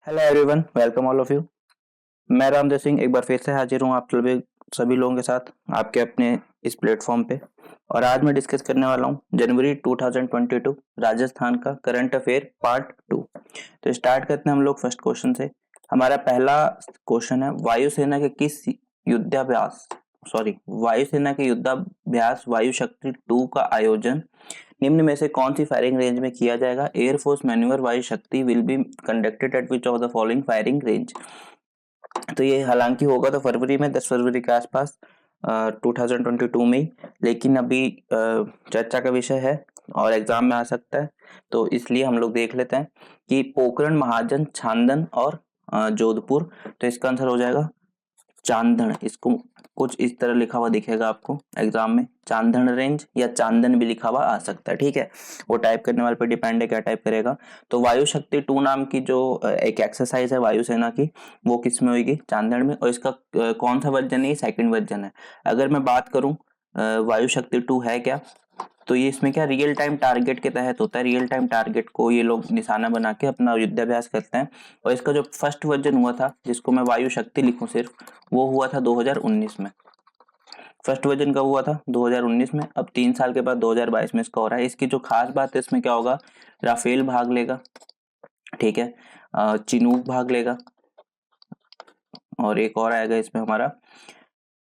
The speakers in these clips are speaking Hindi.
Hello everyone, welcome all of you. मैं रामदेव सिंह एक बार फिर से हाजिर हूँ आप सभी लोगों के साथ आपके अपने इस प्लेटफॉर्म पे। और आज मैं डिस्कस करने वाला हूँ जनवरी 2022 राजस्थान का करंट अफेयर पार्ट 2। तो स्टार्ट करते हैं हम लोग फर्स्ट क्वेश्चन से। हमारा पहला क्वेश्चन है वायुसेना के युद्धाभ्यास वायु शक्ति 2 का आयोजन निम्न में से कौन सी फायरिंग रेंज में किया जाएगा? एयरफोर्स मैन्यूवर वायु शक्ति will be conducted at which of the following firing range. तो ये हालांकि होगा तो फरवरी में 10 फरवरी के आसपास 2022 में ही, लेकिन अभी चर्चा का विषय है और एग्जाम में आ सकता है, तो इसलिए हम लोग देख लेते हैं कि पोखरण, महाजन, छांदन और जोधपुर। तो इसका आंसर हो जाएगा चांदन। इसको कुछ इस तरह लिखा हुआ दिखेगा आपको एग्जाम में, चांदन रेंज या चांदन भी लिखा हुआ आ सकता है। ठीक है, वो टाइप करने वाले पे डिपेंड है क्या टाइप करेगा। तो वायु शक्ति 2 नाम की जो एक एक्सरसाइज है वायुसेना की, वो किस में होगी? चांदन में। और इसका कौन सा वर्जन है? ये सेकंड वर्जन है। अगर मैं बात करूं वायु शक्ति 2 है क्या, तो ये इसमें क्या रियल टाइम टारगेट के तहत होता है। रियल टाइम टारगेट को ये लोग निशाना बना के अपना युद्धाभ्यास करते हैं। और इसका जो फर्स्ट वर्जन हुआ था, जिसको मैं वायु शक्ति लिखूं सिर्फ, वो हुआ था 2019 में। फर्स्ट वर्जन कब हुआ था? 2019 में। अब 3 साल के बाद 2022 में इसका हो रहा है। इसकी जो खास बात है इसमें क्या होगा, राफेल भाग लेगा, ठीक है, चिनूक भाग लेगा, और एक और आएगा इसमें हमारा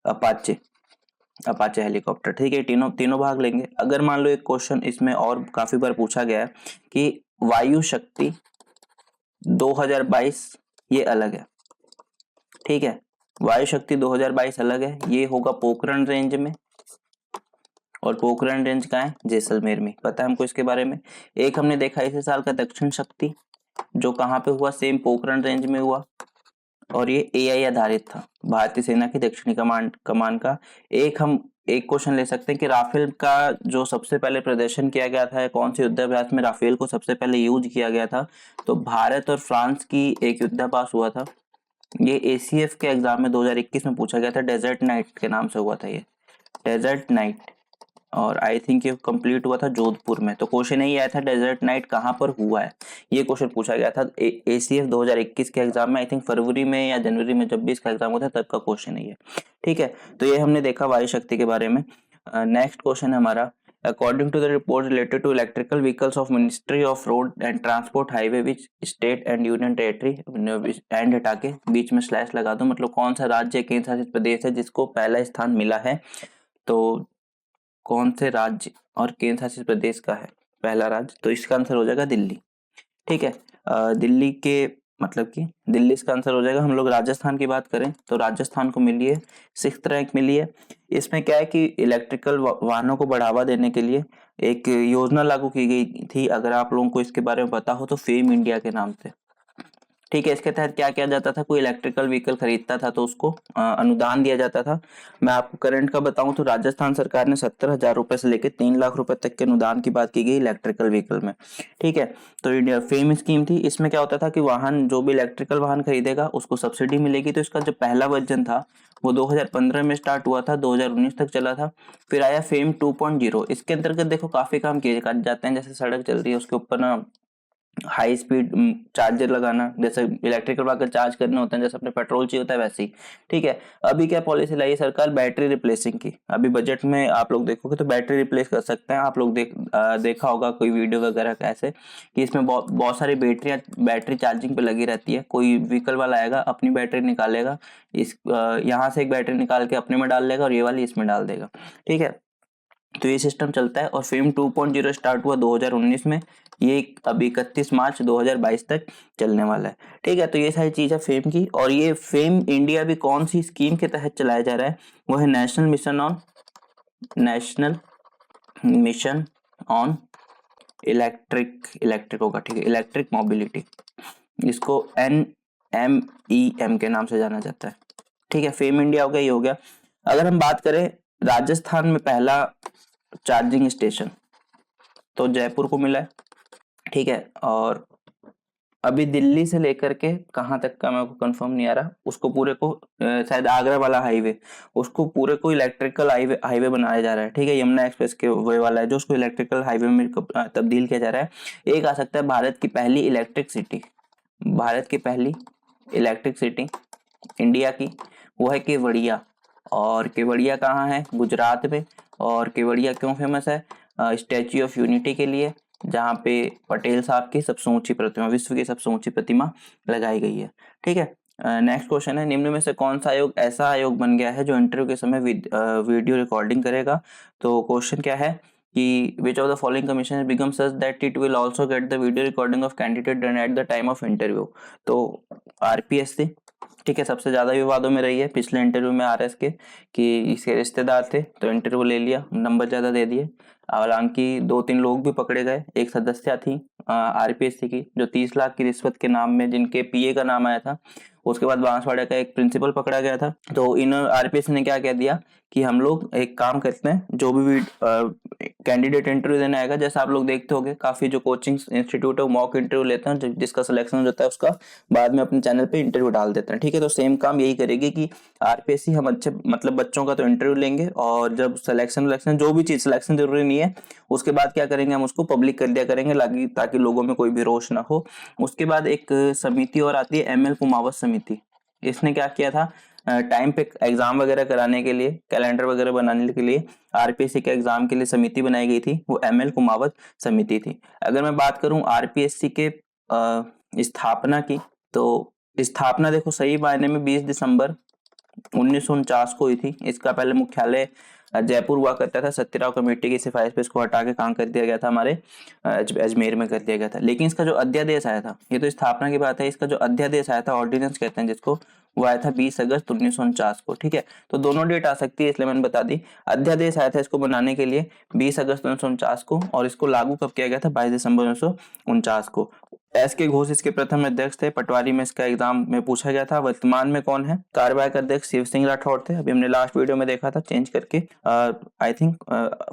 अपाचे अपाचे हेलीकॉप्टर। ठीक है, तीनों तीनों भाग लेंगे। अगर मान लो एक क्वेश्चन इसमें और काफी बार पूछा गया है कि वायु शक्ति 2022 ये अलग है, ठीक है, वायु शक्ति 2022 अलग है, ये होगा पोखरण रेंज में। और पोखरण रेंज कहाँ है? जैसलमेर में। पता है हमको इसके बारे में। एक हमने देखा इसी साल का दक्षिण शक्ति, जो कहाँ पे हुआ? सेम पोखरण रेंज में हुआ, और ये एआई आधारित था, भारतीय सेना की दक्षिणी कमान का। एक क्वेश्चन ले सकते हैं कि राफेल का जो सबसे पहले प्रदर्शन किया गया था, कौन से युद्धाभ्यास में राफेल को सबसे पहले यूज किया गया था? तो भारत और फ्रांस की एक युद्धाभ्यास हुआ था। ये एसीएफ के एग्जाम में 2021 में पूछा गया था, डेजर्ट नाइट के नाम से हुआ था ये, डेजर्ट नाइट। और आई थिंक ये कंप्लीट हुआ था जोधपुर में। तो क्वेश्चन यही आया था डेजर्ट नाइट कहाँ पर हुआ है, ये क्वेश्चन पूछा गया था एसीएफ 2021 के एग्जाम में। आई थिंक फरवरी में या जनवरी में जब भी इसका एग्जाम होता है तब का क्वेश्चन है ये। ठीक है, तो ये हमने देखा वायु शक्ति के बारे में। नेक्स्ट क्वेश्चन है हमारा, according to the report related to electrical vehicles of ministry of road and transport highway which state and union territory, and हटा के बीच में स्लैश लगा दो, मतलब कौन सा राज्य केंद्र शासित प्रदेश है जिसको पहला स्थान मिला है? तो कौन से राज्य और केंद्र शासित प्रदेश का है पहला राज्य? तो इसका आंसर हो जाएगा दिल्ली। ठीक है, दिल्ली के मतलब कि दिल्ली इसका आंसर हो जाएगा। हम लोग राजस्थान की बात करें तो राजस्थान को मिली है 6th रैंक मिली है। इसमें क्या है कि इलेक्ट्रिकल वाहनों को बढ़ावा देने के लिए एक योजना लागू की गई थी, अगर आप लोगों को इसके बारे में पता हो तो, फेम इंडिया के नाम से। ठीक है, इसके तहत क्या किया जाता था, कोई इलेक्ट्रिकल व्हीकल खरीदता था तो उसको अनुदान दिया जाता था। मैं आपको करंट का बताऊं तो राजस्थान सरकार ने 70,000 रुपए से लेकर 3 लाख रुपए तक के अनुदान की बात की गई इलेक्ट्रिकल व्हीकल में। ठीक है, तो इंडिया फेम स्कीम थी। इसमें क्या होता था कि वाहन जो भी इलेक्ट्रिकल वाहन खरीदेगा उसको सब्सिडी मिलेगी। तो इसका जो पहला वर्जन था वो 2015 में स्टार्ट हुआ था, 2019 तक चला था। फिर आया फेम 2.0। इसके अंतर्गत देखो काफी काम किए जाते हैं, जैसे सड़क चल रही है उसके ऊपर ना हाई स्पीड चार्जर लगाना, जैसे इलेक्ट्रिकल व्हीकल चार्ज करने होते हैं, जैसे अपने पेट्रोल चाहिए होता है वैसे ही। ठीक है, अभी क्या पॉलिसी लाई है सरकार? बैटरी रिप्लेसिंग की। अभी बजट में आप लोग देखोगे तो बैटरी रिप्लेस कर सकते हैं। आप लोग देखा होगा कोई वीडियो वगैरह कैसे कि इसमें बहुत सारी बैटरी चार्जिंग पे लगी रहती है। कोई व्हीकल वाला आएगा, अपनी बैटरी निकालेगा, इस यहाँ से एक बैटरी निकाल के अपने में डाल लेगा और ये वाली इसमें डाल देगा। ठीक है, तो ये सिस्टम चलता है। और फेम 2.0 स्टार्ट हुआ 2019 में, ये अभी 31 मार्च 2022 तक चलने वाला है। ठीक है, तो ये सारी चीज है फेम की। और ये फेम इंडिया भी कौन सी स्कीम के तहत चलाया जा रहा है? वो है नेशनल मिशन ऑन इलेक्ट्रिक होगा, ठीक है, इलेक्ट्रिक मोबिलिटी। इसको NMEM के नाम से जाना जाता है। ठीक है, फेम इंडिया हो गया, ये हो गया। अगर हम बात करें राजस्थान में पहला चार्जिंग स्टेशन, तो जयपुर को मिला है। ठीक है, और अभी दिल्ली से लेकर के कहाँ तक का मेरे को कंफर्म नहीं आ रहा, उसको पूरे को शायद आगरा वाला हाईवे, उसको पूरे को इलेक्ट्रिकल हाईवे बनाया जा रहा है। ठीक है, यमुना एक्सप्रेस के वे वाला है जो उसको इलेक्ट्रिकल हाईवे में तब्दील किया जा रहा है। एक आ सकता है भारत की पहली इलेक्ट्रिक सिटी, भारत की पहली इलेक्ट्रिक सिटी इंडिया की, वो है केवड़िया। और केवड़िया कहाँ है? गुजरात में। और केवड़िया क्यों फेमस है? स्टैच्यू ऑफ यूनिटी के लिए, जहाँ पे पटेल साहब की सबसे ऊंची प्रतिमा, विश्व की सबसे ऊंची प्रतिमा लगाई गई है। ठीक है। नेक्स्ट क्वेश्चन है, निम्न में से कौन सा आयोग ऐसा आयोग बन गया है जो इंटरव्यू के समय वीडियो रिकॉर्डिंग करेगा? तो क्वेश्चन क्या है कि which of the following commission become such that it will also get the video recording of candidate done at the time of interview? तो आरपीएससी, ठीक है, सबसे ज्यादा विवादों में रही है पिछले इंटरव्यू में आरएस के, कि इसके रिश्तेदार थे तो इंटरव्यू ले लिया, नंबर ज्यादा दे दिए। हालांकि 2-3 लोग भी पकड़े गए। एक सदस्य थी आरपीएससी की जो 30 लाख की रिश्वत के नाम में, जिनके पीए का नाम आया था। उसके बाद बांसवाड़ा का एक प्रिंसिपल पकड़ा गया था। तो इन आरपीएससी ने क्या कह दिया कि हम लोग एक काम करते हैं, जो भी कैंडिडेट इंटरव्यू देने आएगा, जैसा आप लोग देखते होंगे काफी जो कोचिंग इंस्टीट्यूट है मॉक इंटरव्यू लेते हैं, जिसका सिलेक्शन होता है उसका बाद में अपने चैनल पे इंटरव्यू डाल देते हैं। ठीक है, तो सेम काम यही करेगी कि आरपीएससी हम अच्छे मतलब बच्चों का तो इंटरव्यू लेंगे, और जब सिलेक्शन जो भी चीज, सिलेक्शन जरूरी नहीं है, उसके बाद क्या करेंगे, हम उसको पब्लिक कर दिया करेंगे ताकि लोगों में कोई भी रोष ना हो। उसके बाद एक समिति और आती है, एमएल कुमावत समिति। इसने क्या किया था, टाइम पे एग्जाम वगैरह कराने के लिए, कैलेंडर वगैरह बनाने के लिए आरपीएससी के एग्जाम के लिए समिति बनाई गई थी, वो एमएल कुमावत समिति थी। अगर मैं बात करूं आरपीएससी के स्थापना की, तो स्थापना देखो सही मायने में 20 दिसंबर 1949 को हुई थी। इसका पहले मुख्यालय जयपुर हुआ करता था, सत्यराव कमेटी की सिफारिश पे इसको हटा के कहाँ कर दिया गया था, हमारे अजमेर में कर दिया गया था। लेकिन इसका जो अध्यादेश आया था, ये तो स्थापना की बात है, इसका जो अध्यादेश आया था, ऑर्डिनेंस कहते हैं जिसको, वो आया था 20 अगस्त 1949 को। ठीक है, तो दोनों डेट आ सकती है, इसलिए मैंने बता दी। अध्यादेश आया था इसको बनाने के लिए 20 अगस्त 1949 को, और इसको लागू कब किया गया था? 22 दिसंबर 1949 को। एस के घोष इसके प्रथम अध्यक्ष थे। पटवारी में इसका एग्जाम में पूछा गया था। वर्तमान में कौन है? कार्यवाहक अध्यक्ष शिव सिंह राठौड़ थे। अभी हमने लास्ट वीडियो में देखा था चेंज करके, आई थिंक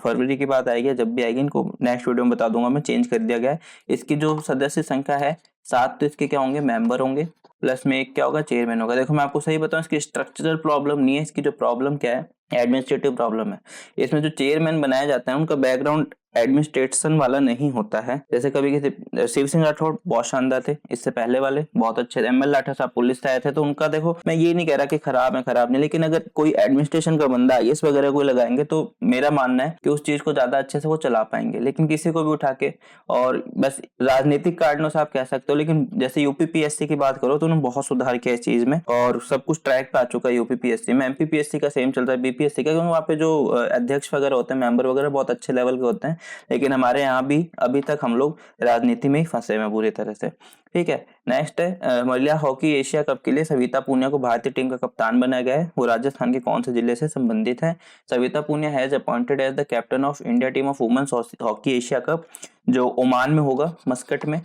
फरवरी की बात आएगी, जब भी आएगी इनको नेक्स्ट वीडियो में बता दूंगा मैं, चेंज कर दिया गया है। इसकी जो सदस्य संख्या है 7, तो इसके क्या होंगे? मेंबर होंगे, प्लस में एक क्या होगा? चेयरमैन होगा। देखो मैं आपको सही बताऊं, इसकी स्ट्रक्चरल प्रॉब्लम नहीं है, इसकी जो प्रॉब्लम क्या है, एडमिनिस्ट्रेटिव प्रॉब्लम है। इसमें जो चेयरमैन बनाया जाता है उनका बैकग्राउंड एडमिनिस्ट्रेशन वाला नहीं होता है। जैसे कभी किसी शिव सिंह राठौड़ बहुत शानदार थे, इससे पहले वाले बहुत अच्छे। एमएल लाठर साहब पुलिस से आए थे, तो उनका देखो मैं ये नहीं कह रहा कि खराब है, खराब नहीं, लेकिन अगर कोई एडमिनिस्ट्रेशन का बंदा आईएएस वगैरह कोई लगाएंगे तो मेरा मानना है कि उस चीज को ज्यादा अच्छे से वो चला पाएंगे। लेकिन किसी को भी उठा के, और बस राजनीतिक कारणों से आप कह सकते हो, लेकिन जैसे यूपीपीएससी की बात करो तो उन्होंने बहुत सुधार किया इस चीज में, और सब कुछ ट्रैक पे आ चुका है यूपीपीएससी में। एमपीपीएससी का सेम चल रहा है, बीपीएससी का, क्योंकि वहाँ पे जो अध्यक्ष वगैरह होते हैं, मेंबर वगैरह बहुत अच्छे लेवल के होते हैं। लेकिन हमारे यहाँ भी अभी तक हम लोग राजनीति में ही फंसे हुए बुरी तरह से। ठीक है, नेक्स्ट है महिला हॉकी एशिया कप के लिए सविता पूनिया को भारतीय टीम का कप्तान बनाया गया है। वो राजस्थान के कौन से जिले से संबंधित है? Savita Punia has appointed as the captain of India team of women's hockey Asia cup, जो ओमान में होगा, मस्कट में।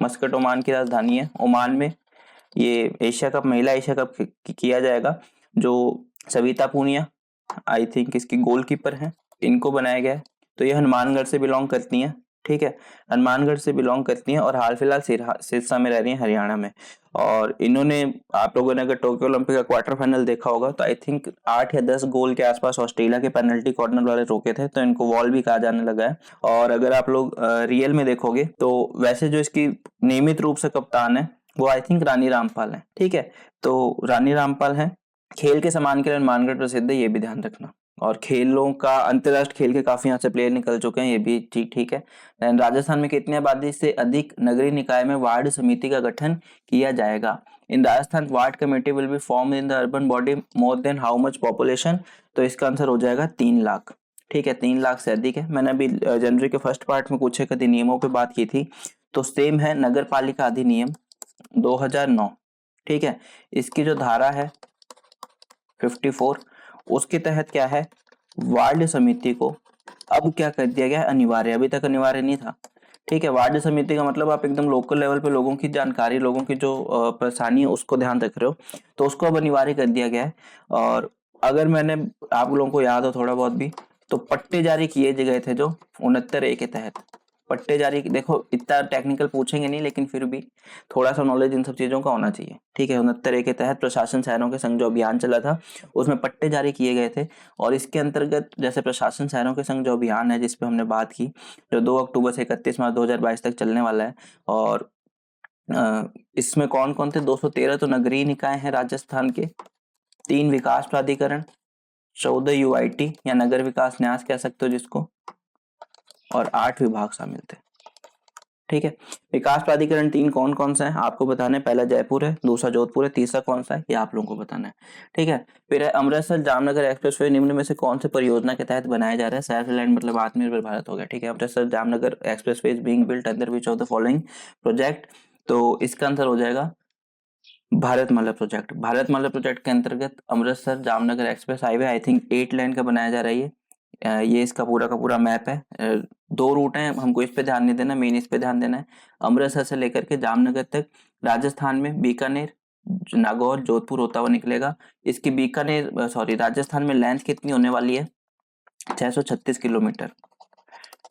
मस्कट ओमान की राजधानी है, ओमान में ये एशिया कप, महिला एशिया कप किया जाएगा। जो सविता पूनिया आई थिंक इसकी गोलकीपर है, इनको बनाया गया है। तो ये हनुमानगढ़ से बिलोंग करती हैं। ठीक है, हनुमानगढ़ से बिलोंग करती हैं और हाल फिलहाल सिरसा में रह रही हैं, हरियाणा में। और इन्होंने, आप लोगों ने अगर टोक्यो ओलंपिक का क्वार्टर फाइनल देखा होगा तो आई थिंक 8 या 10 गोल के आसपास ऑस्ट्रेलिया के पेनल्टी कॉर्नर वाले रोके थे, तो इनको वॉल भी कहा जाने लगा है। और अगर आप लोग रियल में देखोगे तो वैसे जो इसकी नियमित रूप से कप्तान है वो आई थिंक रानी रामपाल है। ठीक है, तो रानी रामपाल है। खेल के सम्मान के लिए हनुमानगढ़ प्रसिद्ध है, ये भी ध्यान रखना। और खेलों का, अंतरराष्ट्रीय खेल के काफी यहाँ से प्लेयर निकल चुके हैं, ये भी ठीक है। राजस्थान में कितनी आबादी से अधिक नगरीय निकाय में वार्ड समिति का गठन किया जाएगा? In Rajasthan ward committee will be form in the urban body more than how much population? तो इसका आंसर हो जाएगा 3 लाख। ठीक है, 3 लाख से अधिक है। मैंने अभी जनवरी के फर्स्ट पार्ट में कुछ एक अधिनियमों पे बात की थी, तो सेम है नगर पालिका अधिनियम 2009। ठीक है, इसकी जो धारा है 54, उसके तहत क्या है, वार्ड समिति को अब क्या कर दिया गया है, अनिवार्य। अभी तक अनिवार्य नहीं था। ठीक है, वार्ड समिति का मतलब आप एकदम लोकल लेवल पे लोगों की जानकारी, लोगों की जो परेशानी है उसको ध्यान रख रहे हो, तो उसको अब अनिवार्य कर दिया गया है। और अगर मैंने, आप लोगों को याद हो थोड़ा बहुत भी, तो पट्टे जारी किए गए थे जो 69A के तहत पट्टे जारी, देखो इतना टेक्निकल पूछेंगे नहीं, लेकिन फिर भी थोड़ा सा नॉलेज इन सब चीजों का होना चाहिए। ठीक है, 69A के तहत प्रशासन शहरों के संघ जो अभियान चला था उसमें पट्टे जारी किए गए थे। और इसके अंतर्गत जैसे प्रशासन शहरों के संघ जो अभियान है जिसपे हमने बात की, जो 2 अक्टूबर से 31 मार्च 2022 तक चलने वाला है, और इसमें कौन कौन थे? 213 तो नगरीय निकाय हैं राजस्थान के, 3 विकास प्राधिकरण, 14 यूआईटी या नगर विकास न्यास कह सकते हो जिसको, और 8 विभाग शामिल थे। ठीक है, विकास प्राधिकरण 3 कौन कौन सा है आपको बताना है। पहला जयपुर है, दूसरा जोधपुर है, तीसरा कौन सा है ये आप लोगों को बताना है। ठीक है, फिर है अमृतसर जामनगर एक्सप्रेसवे निम्न में से कौन से परियोजना के तहत बनाया जा रहा है? सेल्फ रिलायंट मतलब आत्मनिर्भर भारत हो गया। ठीक है, Amritsar Jamnagar expressway is being built under which of the following project? तो इसका आंसर हो जाएगा भारतमाला प्रोजेक्ट। भारतमाला प्रोजेक्ट के अंतर्गत Amritsar Jamnagar express highway I think 8 लेन का बनाया जा रहा है। ये इसका पूरा का पूरा मैप है। 2 रूट हैं, हमको इस पे ध्यान नहीं देना, मेन इस पे ध्यान देना है। अमृतसर से लेकर के जामनगर तक राजस्थान में बीकानेर, नागौर, जोधपुर होता हुआ निकलेगा। इसकी बीकानेर सॉरी राजस्थान में लेंथ कितनी होने वाली है? 636 किलोमीटर।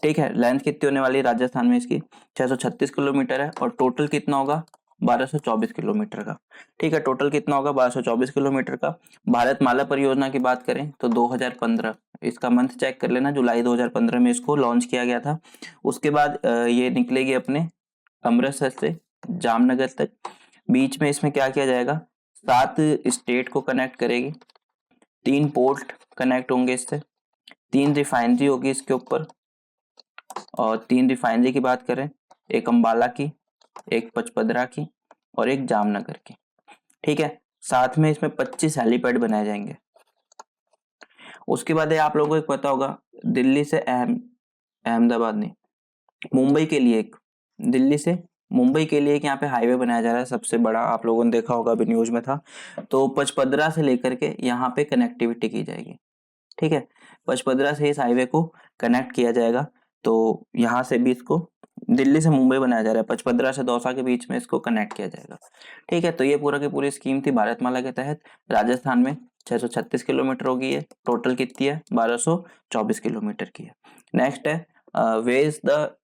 ठीक है, लेंथ कितनी होने वाली है राजस्थान में इसकी? 636 किलोमीटर है। और टोटल कितना होगा? 1224 किलोमीटर का। ठीक है, टोटल कितना होगा? 1224 किलोमीटर का। भारतमाला परियोजना की बात करें तो 2015, इसका मंथ चेक कर लेना, जुलाई 2015 में इसको लॉन्च किया गया था। उसके बाद ये निकलेगी अपने अमृतसर से जामनगर तक। बीच में इसमें क्या किया जाएगा? 7 स्टेट को कनेक्ट करेगी, 3 पोर्ट कनेक्ट होंगे इससे, 3 रिफाइनरी होगी इसके ऊपर, और 3 रिफाइनरी की बात करें, एक अंबाला की, एक पचपदरा की और एक जामनगर की। ठीक है, साथ में इसमें 25 हेलीपैड बनाए जाएंगे। उसके बाद आप लोगों को पता होगा दिल्ली से अहमदाबाद नहीं, मुंबई के लिए एक, दिल्ली से मुंबई के लिए एक यहाँ पे हाईवे बनाया जा रहा है, सबसे बड़ा, आप लोगों ने देखा होगा, अभी न्यूज में था। तो पचपदरा से लेकर के यहाँ पे कनेक्टिविटी की जाएगी। ठीक है, पचपदरा से इस हाईवे को कनेक्ट किया जाएगा। तो यहाँ से भी इसको, दिल्ली से मुंबई बनाया जा रहा है, पचपदरा से दौसा के बीच में इसको कनेक्ट किया जाएगा। ठीक है, तो ये पूरा की पूरी स्कीम थी भारतमाला के तहत। राजस्थान में 636 किलोमीटर होगी, ये टोटल कितनी है? 1224 किलोमीटर की है। नेक्स्ट है where is the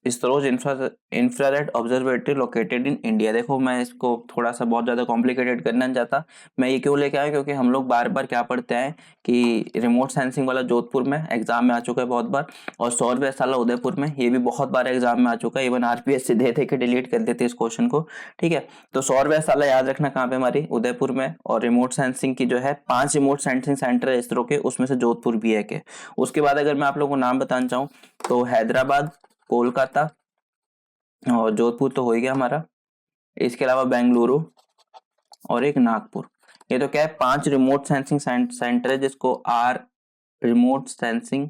ISRO's infrared observatory located in India. देखो मैं इसको थोड़ा सा बहुत ज्यादा कॉम्प्लिकेटेड करना नहीं चाहता, मैं ये क्यों लेके आया, क्योंकि हम लोग बार बार क्या पढ़ते हैं कि रिमोट सेंसिंग वाला जोधपुर में एग्जाम में आ चुका है बहुत बार, और सौर वाला उदयपुर में, ये भी बहुत बार एग्जाम में आ चुका है। इवन आरपीएससी दे दे के डिलीट कर देते इस क्वेश्चन को। ठीक है, तो सौर वाला याद रखना कहाँ पे? हमारी उदयपुर में। और रिमोट सेंसिंग की जो है 5 रिमोट सेंसिंग सेंटर है इसरो के, उसमें से जोधपुर भी है के। उसके बाद अगर मैं आप लोगों को नाम बताना चाहूँ तो हैदराबाद, कोलकाता और जोधपुर तो हो ही गया हमारा, इसके अलावा बेंगलुरु और एक नागपुर। ये तो क्या है? 5 रिमोट सेंसिंग सेंटर है, जिसको आर रिमोट सेंसिंग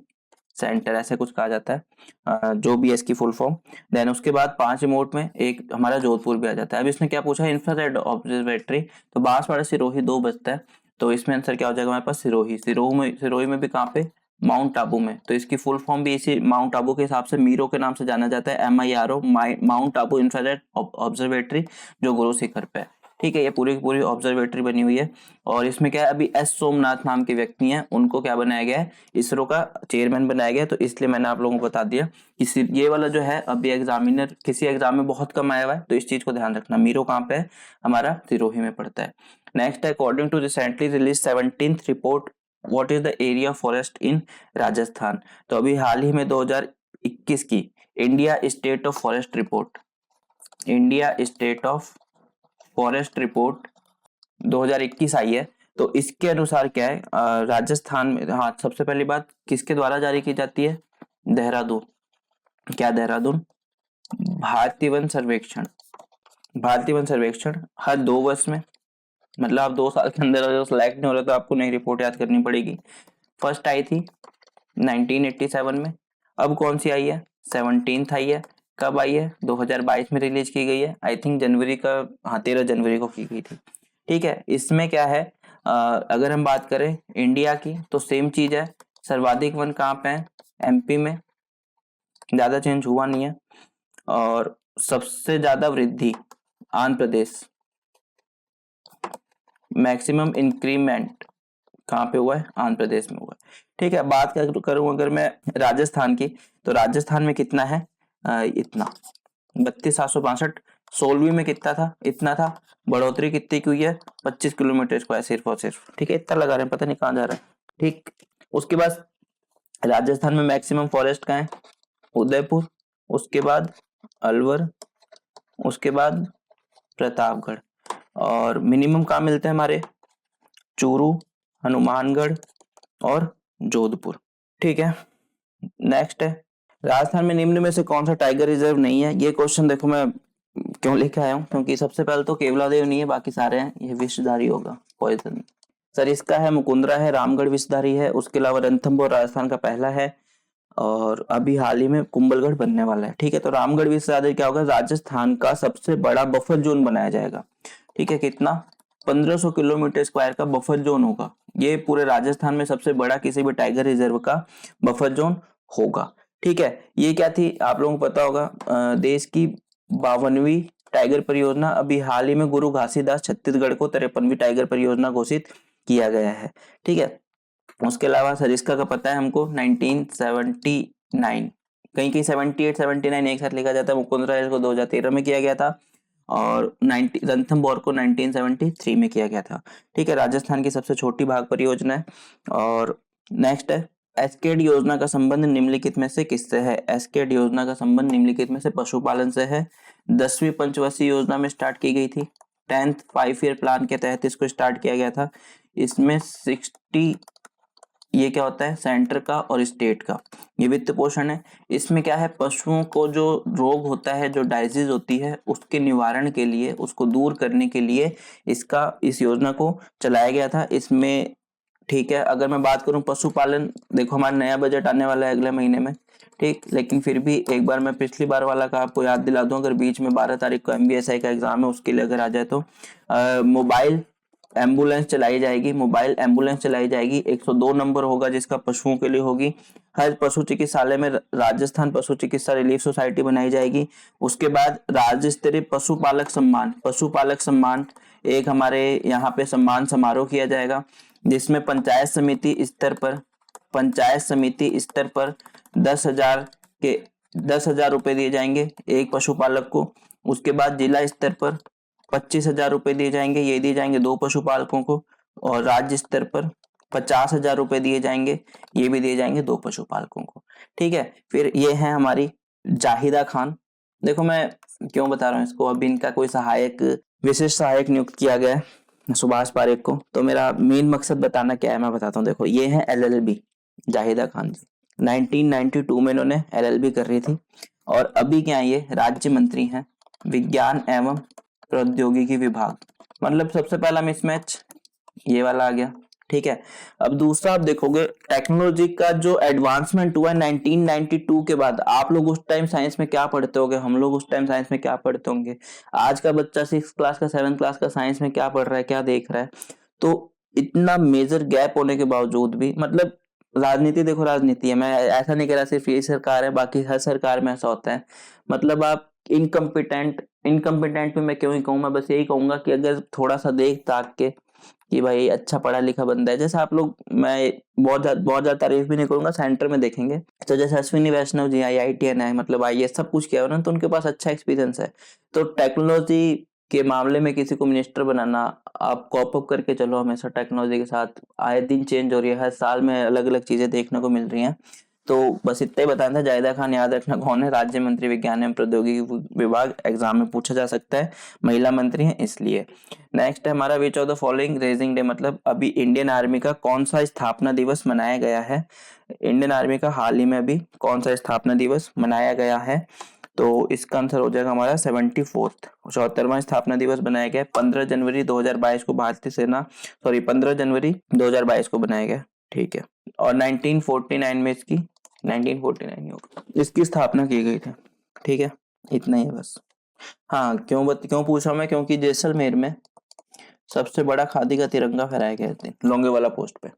सेंटर ऐसे कुछ कहा जाता है, जो भी है इसकी फुल फॉर्म। देन उसके बाद 5 रिमोट में एक हमारा जोधपुर भी आ जाता है। अब इसने क्या पूछा है? इंफ्रारेड ऑब्जर्वेटरी, तो बांसवाड़ा सिरोही 2 बजता है, तो इसमें आंसर क्या हो जाएगा हमारे पास? सिरोही। सिरोही में भी कहाँ पे? माउंट आबू में। तो इसकी फुल फॉर्म भी इसी माउंट आबू के हिसाब से मीरो के नाम से जाना जाता है, MIRO, mount Abu infrared observatory, जो गुरु शिखर पे है। ठीक है, ये पूरी की पूरी ऑब्जर्वेटरी बनी हुई है। और इसमें क्या है, अभी एस सोमनाथ नाम के व्यक्ति हैं, उनको क्या बनाया गया है? इसरो का चेयरमैन बनाया गया है। तो इसलिए मैंने आप लोगों को बता दिया कि ये वाला जो है अभी एग्जामिनर किसी एग्जाम में बहुत कम आया हुआ है, तो इस चीज को ध्यान रखना। मीरो कहाँ पे है? हमारा सिरोही में पड़ता है। नेक्स्ट है according to recently release 17th report what is the area forest in Rajasthan. तो अभी हाल ही में 2021 की India state of forest report, India state of forest report 2021 आई है। तो इसके अनुसार क्या है, राजस्थान में, हाँ, सबसे पहली बात किसके द्वारा जारी की जाती है? देहरादून। क्या? देहरादून भारतीय वन सर्वेक्षण। भारतीय वन सर्वेक्षण हर 2 वर्ष में, मतलब आप 2 साल के अंदर अगर सिलेक्ट नहीं हो रहे तो आपको नई रिपोर्ट याद करनी पड़ेगी। फर्स्ट आई थी 1987 में, अब कौन सी आई है? 17th आई है। कब आई है? 2022 में रिलीज की गई है, आई थिंक जनवरी का, हाँ 13 जनवरी को की गई थी। ठीक है, इसमें क्या है, अगर हम बात करें इंडिया की तो सेम चीज है। सर्वाधिक वन कहाँ पे है? MP में, ज्यादा चेंज हुआ नहीं है। और सबसे ज्यादा वृद्धि आंध्र प्रदेश, मैक्सिमम इंक्रीमेंट कहाँ पे हुआ है? आंध्र प्रदेश में हुआ है। ठीक है, बात करूं अगर मैं राजस्थान की, तो राजस्थान में कितना है? इतना 32,762। 16वीं में कितना था? इतना था। बढ़ोतरी कितनी की हुई है? 25 किलोमीटर स्क्वायर सिर्फ और सिर्फ। ठीक है, इतना लगा रहे हैं, पता नहीं कहाँ जा रहा है। ठीक, उसके बाद राजस्थान में मैक्सिमम फॉरेस्ट कहाँ है? उदयपुर, उसके बाद अलवर, उसके बाद प्रतापगढ़, और मिनिमम कहाँ मिलते हैं हमारे, चूरू, हनुमानगढ़ और जोधपुर। ठीक है, नेक्स्ट है राजस्थान में निम्न में से कौन सा टाइगर रिजर्व नहीं है। ये क्वेश्चन देखो मैं क्यों लेके आया हूँ, क्योंकि सबसे पहले तो केवलादेव नहीं है, बाकी सारे हैं, ये विषधारी होगा, पॉइजन। सर इसका है मुकुंदरा है, रामगढ़ विषधारी है, उसके अलावा रणथंभौर राजस्थान का पहला है, और अभी हाल ही में कुंभलगढ़ बनने वाला है। ठीक है, तो रामगढ़ विषधारी क्या होगा, राजस्थान का सबसे बड़ा बफर जोन बनाया जाएगा। ठीक है, कितना, 1500 किलोमीटर स्क्वायर का बफर जोन होगा। ये पूरे राजस्थान में सबसे बड़ा किसी भी टाइगर रिजर्व का बफर जोन होगा। ठीक है, ये क्या थी आप लोगों को पता होगा, देश की 52वीं टाइगर परियोजना, अभी हाल ही में गुरु घासीदास छत्तीसगढ़ को 53वीं टाइगर परियोजना घोषित किया गया है। ठीक है, उसके अलावा सरिस्का का पता है हमको 1979, कहीं कहीं 78 79 एक साथ लिखा जाता है। मुकुंदरा हिल को 2013 में किया गया था, और रणथंभौर को 1973 में किया गया था। ठीक है, राजस्थान की सबसे छोटी भाग परियोजना है। और नेक्स्ट है, एस्केड योजना का संबंध निम्नलिखित में से किससे है। एस्केड योजना का संबंध निम्नलिखित में से पशुपालन से है। 10वीं पंचवर्षीय योजना में स्टार्ट की गई थी, 10th 5 ईयर प्लान के तहत इसको स्टार्ट किया गया था। इसमें 60, ये क्या होता है, सेंटर का और स्टेट का ये वित्त पोषण है। इसमें क्या है, पशुओं को जो रोग होता है, जो डायजीज होती है, उसके निवारण के लिए, उसको दूर करने के लिए इस योजना को चलाया गया था इसमें। ठीक है, अगर मैं बात करूं पशुपालन, देखो हमारा नया बजट आने वाला है अगले महीने में। ठीक, लेकिन फिर भी एक बार मैं पिछली बार वाला का आपको याद दिला दूं, अगर बीच में 12 तारीख को MBSI का एग्जाम है, उसके लिए अगर आ जाए तो मोबाइल एम्बुलेंस चलाई जाएगी। मोबाइल एम्बुलेंस चलाई जाएगी, 102 नंबर होगा जिसका पशुओं के लिए होगी। हर पशु चिकित्सालय में राजस्थान पशु चिकित्सा रिलीफ सोसाइटी बनाई जाएगी। उसके बाद राज्य स्तरीय पशुपालक सम्मान एक हमारे यहाँ पे सम्मान समारोह किया जाएगा, जिसमें पंचायत समिति स्तर पर 10,000 रुपए दिए जाएंगे एक पशुपालक को। उसके बाद जिला स्तर पर 25,000 रुपए दिए जाएंगे, ये दिए जाएंगे 2 पशुपालकों को। और राज्य स्तर पर 50,000 रुपए दिए जाएंगे, ये भी दिए जाएंगे 2 पशुपालकों को। ठीक है, फिर ये है हमारी जाहिदा खान। देखो मैं क्यों बता रहा हूँ इसको, अभी इनका कोई सहायक, विशेष सहायक नियुक्त किया गया है सुभाष पारेख को। तो मेरा मेन मकसद बताना क्या है मैं बताता हूँ। देखो ये है LLB जाहिदा खान जी, 1992 में इन्होंने LLB कर रही थी, और अभी क्या ये राज्य मंत्री हैं विज्ञान एवं प्रौद्योगिकी विभाग। मतलब सबसे पहला मिसमैच ये वाला आ गया। ठीक है, अब दूसरा आप देखोगे टेक्नोलॉजी का जो एडवांसमेंट हुआ है 1992 के बाद। आप लोग उस टाइम साइंस में क्या पढ़ते होंगे, हम लोग उस टाइम साइंस में क्या पढ़ते होंगे, आज का बच्चा 6 क्लास का 7 क्लास का साइंस में क्या पढ़ रहा है, क्या देख रहा है। तो इतना मेजर गैप होने के बावजूद भी, मतलब राजनीति देखो, राजनीति है, मैं ऐसा नहीं कह रहा सिर्फ ये सरकार है, बाकी हर सरकार में ऐसा होता है। मतलब आप इनकम्पिटेंट में मैं क्यों ही कहूँ, मैं बस यही कहूंगा कि अगर थोड़ा सा देख ताक के कि भाई अच्छा पढ़ा लिखा बंदा है, जैसे आप लोग, मैं बहुत ज्यादा तारीफ भी नहीं करूंगा, सेंटर में देखेंगे तो जैसे अश्विनी वैष्णव जी IITN है, मतलब IAS सब कुछ किया उन्होंने, तो उनके पास अच्छा एक्सपीरियंस है। तो टेक्नोलॉजी के मामले में किसी को मिनिस्टर बनाना, आप कॉप अप करके चलो हमेशा टेक्नोलॉजी के साथ, आए दिन चेंज हो रही है, हर साल में अलग अलग चीजें देखने को मिल रही हैं। तो बस इतना ही बताना था। जाहिदा खान याद रखना कौन है, राज्य मंत्री विज्ञान एवं प्रौद्योगिकी विभाग, एग्जाम में पूछा जा सकता है, महिला मंत्री है इसलिए। नेक्स्ट है हमारा which of the following raising day, मतलब अभी इंडियन आर्मी का कौन सा स्थापना दिवस मनाया गया है। इंडियन आर्मी का हाल ही में अभी कौन सा स्थापना दिवस मनाया गया है, तो इसका आंसर हो जाएगा हमारा 74th 74वां स्थापना दिवस बनाया गया 15 जनवरी 2022 को। भारतीय सेना 15 जनवरी 2022 को बनाया गया। ठीक है, और 1949 में इसकी 1949 होगा, इसकी स्थापना की गई थी। ठीक है, इतना ही है बस। हाँ, क्यों पूछा मैं, क्योंकि जैसलमेर में सबसे बड़ा खादी का तिरंगा फहराया गया था लोंगे वाला पोस्ट पे।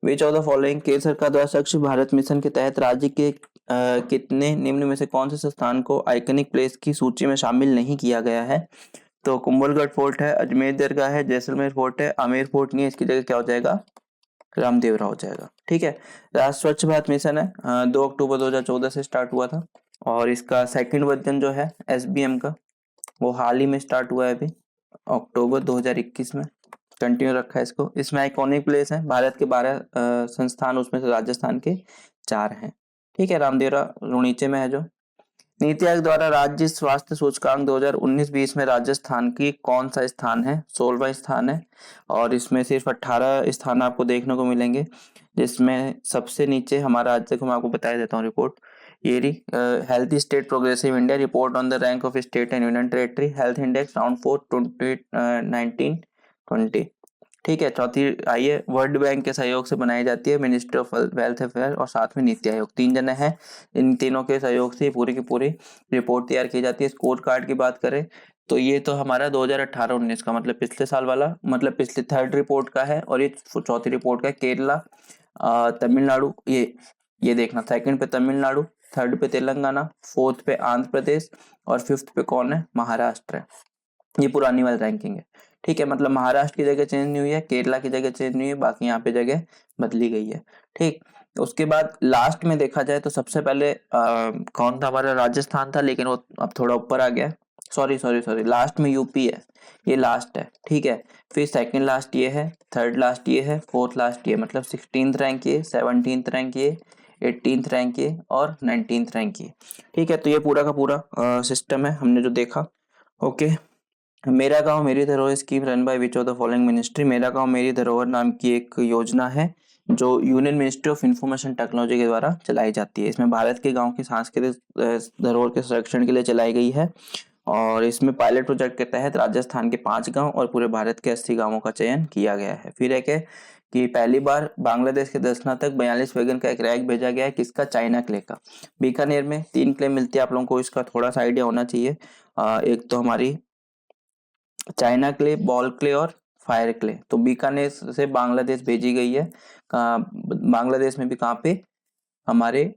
विच ऑफ द फॉलोइंग, केंद्र सरकार द्वारा स्वच्छ भारत मिशन के तहत राज्य के कितने निम्न में से कौन से स्थान को आइकनिक प्लेस की सूची में शामिल नहीं किया गया है। तो कुंभलगढ़ फोर्ट है, अजमेर दरगाह है, जैसलमेर फोर्ट है, आमेर फोर्ट नहीं है, इसकी जगह क्या हो जाएगा, रामदेवरा हो जाएगा। ठीक है, राष्ट्रीय स्वच्छ भारत मिशन है, 2 अक्टूबर 2014 से स्टार्ट हुआ था, और इसका सेकंड वर्जन जो है SBM का, वो हाल ही में स्टार्ट हुआ है अभी अक्टूबर 2021 में, कंटिन्यू रखा है इसको। इसमें आइकॉनिक प्लेस है, भारत के 12 संस्थान, उसमें से राजस्थान के 4 हैं। ठीक है, रामदेवरा रुणीचे में है जो। नीति आयोग द्वारा राज्य स्वास्थ्य सूचकांक 2019-20 में राजस्थान की कौन सा स्थान है? 16वां स्थान है। और इसमें सिर्फ 18 स्थान आपको देखने को मिलेंगे, जिसमें सबसे नीचे हमारा, आज तक मैं आपको बता देता हूँ रिपोर्ट, ये रही health state progressive India report on the rank of state and union territory health index round 4 2019-20। ठीक है। चौथी आई है, वर्ल्ड बैंक के सहयोग से बनाई जाती है, मिनिस्ट्री ऑफ वेल्थ अफेयर और साथ में नीति आयोग, 3 जने हैं, इन तीनों के सहयोग से पूरी की पूरी रिपोर्ट तैयार की जाती है। स्कोर कार्ड की बात करें तो ये तो हमारा 2018-19 का, मतलब पिछले साल वाला, मतलब पिछले थर्ड रिपोर्ट का है, और ये चौथी रिपोर्ट का है। केरला, तमिलनाडु, ये देखना, सेकंड पे तमिलनाडु, थर्ड पे तेलंगाना, फोर्थ पे आंध्र प्रदेश और फिफ्थ पे कौन है? महाराष्ट्र है। ये पुरानी वाली रैंकिंग है। ठीक है, मतलब महाराष्ट्र की जगह चेंज नहीं हुई है, केरला की जगह चेंज नहीं हुई है, बाकी यहाँ पे जगह बदली गई है। ठीक, उसके बाद लास्ट में देखा जाए तो सबसे पहले कौन था? हमारा राजस्थान था, लेकिन वो अब थोड़ा ऊपर आ गया। सॉरी, लास्ट में यूपी है, ये लास्ट है। ठीक है, फिर सेकंड लास्ट ये है, थर्ड लास्ट ये है, फोर्थ लास्ट ये, मतलब 16th रैंक ये, 17th रैंक ये, 18th रैंक ये और 19th रैंक ये। ठीक है, तो ये पूरा का पूरा सिस्टम है हमने जो देखा। ओके, मेरा गांव मेरी धरोहर scheme run by which of the following ministry. मेरा गांव मेरी धरोहर नाम की एक योजना है जो union ministry of information technology के द्वारा चलाई जाती है। इसमें भारत के गांव की सांस्कृतिक धरोहर के संरक्षण के लिए चलाई गई है, और इसमें पायलट प्रोजेक्ट के तहत राजस्थान के 5 गांव और पूरे भारत के 80 गांवों का चयन किया गया है। फिर एक है कि पहली बार बांग्लादेश के दर्शना तक 42 वैगन का एक रैक भेजा गया है, किसका? चाइना क्ले का। बीकानेर में 3 क्ले मिलती है, आप लोगों को इसका थोड़ा सा आइडिया होना चाहिए। एक तो हमारी चाइना क्ले, बॉल क्ले और फायर क्ले। तो बीकानेर से बांग्लादेश भेजी गई है। बांग्लादेश में भी कहाँ पे? हमारे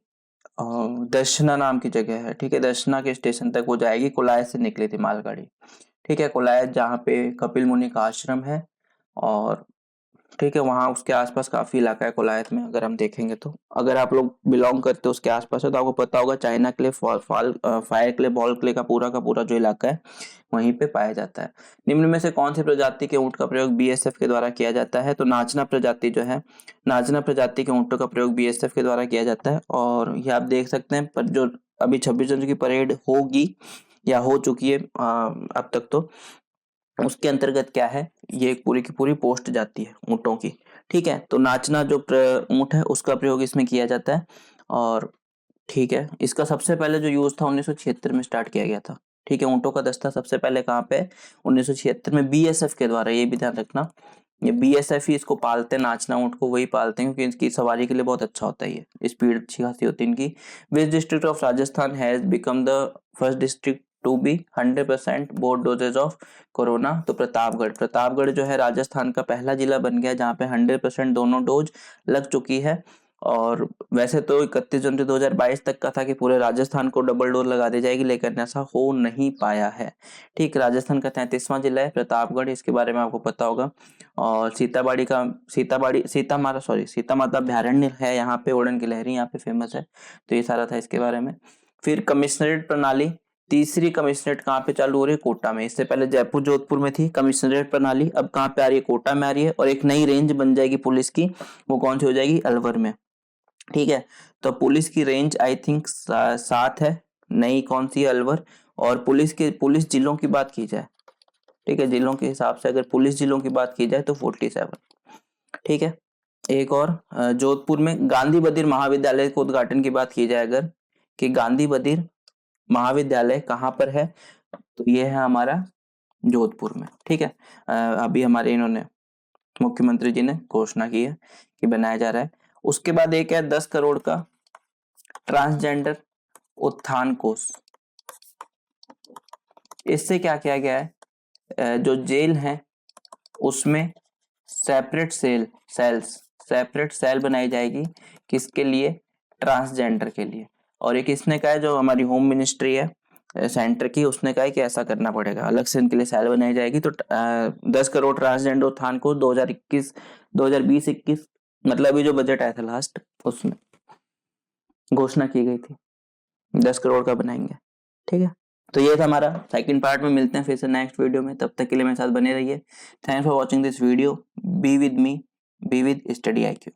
दर्शना नाम की जगह है। ठीक है, दर्शना के स्टेशन तक वो जाएगी। कोलायत से निकली थी मालगाड़ी। ठीक है, कोलायत जहाँ पे कपिल मुनि का आश्रम है, और ठीक है, वहाँ उसके आसपास काफी इलाका है कोलायत में। अगर हम देखेंगे तो, अगर आप लोग बिलोंग करते हो उसके आसपास है तो आपको पता होगा, China clay, fire clay, ball clay का पूरा जो इलाका है वहीं पे पाया जाता है। निम्न में से कौन सी प्रजाति के ऊंट का प्रयोग बीएसएफ के द्वारा किया जाता है? तो नाचना प्रजाति जो है, नाचना प्रजाति के ऊंटों का प्रयोग बीएसएफ के द्वारा किया जाता है। और ये आप देख सकते हैं, पर जो अभी 26 जनवरी की परेड होगी या हो चुकी है अब तक, तो उसके अंतर्गत क्या है, ये पूरी की पूरी पोस्ट जाती है ऊँटों की। ठीक है, तो नाचना जो ऊँट है उसका प्रयोग इसमें किया जाता है। और ठीक है, इसका सबसे पहले जो यूज था 1976 में स्टार्ट किया गया था। ठीक है, ऊँटों का दस्ता सबसे पहले कहाँ पे? 1976 में बीएसएफ के द्वारा। ये भी ध्यान रखना, ये बीएसएफ ही इसको पालते हैं, नाचना ऊँट को वही पालते हैं, क्योंकि इसकी सवारी के लिए बहुत अच्छा होता है, ये स्पीड अच्छी खासी होती है इनकी। Which district of Rajasthan has become the first district to be 100% both doses of corona? तो प्रतापगढ़ जो है राजस्थान का पहला जिला बन गया जहाँ पे 100% दोनों डोज लग चुकी है। और वैसे तो 31 जनवरी 2022 तक का था कि पूरे राजस्थान को डबल डोज लगा दी जाएगी, लेकिन ऐसा हो नहीं पाया है। ठीक, राजस्थान का 33वां जिला है प्रतापगढ़, इसके बारे में आपको पता होगा। और सीता माता अभ्यारण्य है यहाँ पे, उड़न की लहरी यहाँ पे फेमस है। तो ये सारा था इसके बारे में। फिर कमिश्नरेट प्रणाली, तीसरी कमिश्नरेट कहाँ पे चालू हो रही है? कोटा में। इससे पहले जयपुर जोधपुर में थी कमिश्नरेट प्रणाली, अब कहाँ पे आ रही है? कोटा में आ रही है। और एक नई रेंज बन जाएगी पुलिस की, वो कौन सी हो जाएगी? अलवर में। ठीक है, तो पुलिस की रेंज आई थिंक 7 है, नई कौन सी? अलवर। और पुलिस जिलों की बात की जाए, ठीक है, जिलों के हिसाब से अगर पुलिस जिलों की बात की जाए तो 47। ठीक है, एक और जोधपुर में गांधी बधिर महाविद्यालय के उद्घाटन की बात की जाए अगर, कि गांधी बधिर महाविद्यालय कहाँ पर है, तो ये है हमारा जोधपुर में। ठीक है, अभी हमारे इन्होंने मुख्यमंत्री जी ने घोषणा की है कि बनाया जा रहा है। उसके बाद एक है 10 करोड़ का ट्रांसजेंडर उत्थान कोष। इससे क्या किया गया है, जो जेल है उसमें सेपरेट सेल बनाई जाएगी, किसके लिए? ट्रांसजेंडर के लिए। और एक इसने कहा है, जो हमारी होम मिनिस्ट्री है सेंटर की, उसने कहा है कि ऐसा करना पड़ेगा, अलग से इनके लिए सेल बनाई जाएगी। तो 10 करोड़ ट्रांसजेंडर उत्थान को 2020-21 मतलब अभी जो बजट आया था लास्ट, उसमें घोषणा की गई थी 10 करोड़ का बनाएंगे। ठीक है, तो ये था हमारा सेकंड पार्ट में। मिलते हैं फिर से नेक्स्ट वीडियो में, तब तक के लिए मेरे साथ बने रहिए। Thanks for watching this video. Be with me, be with study IQ।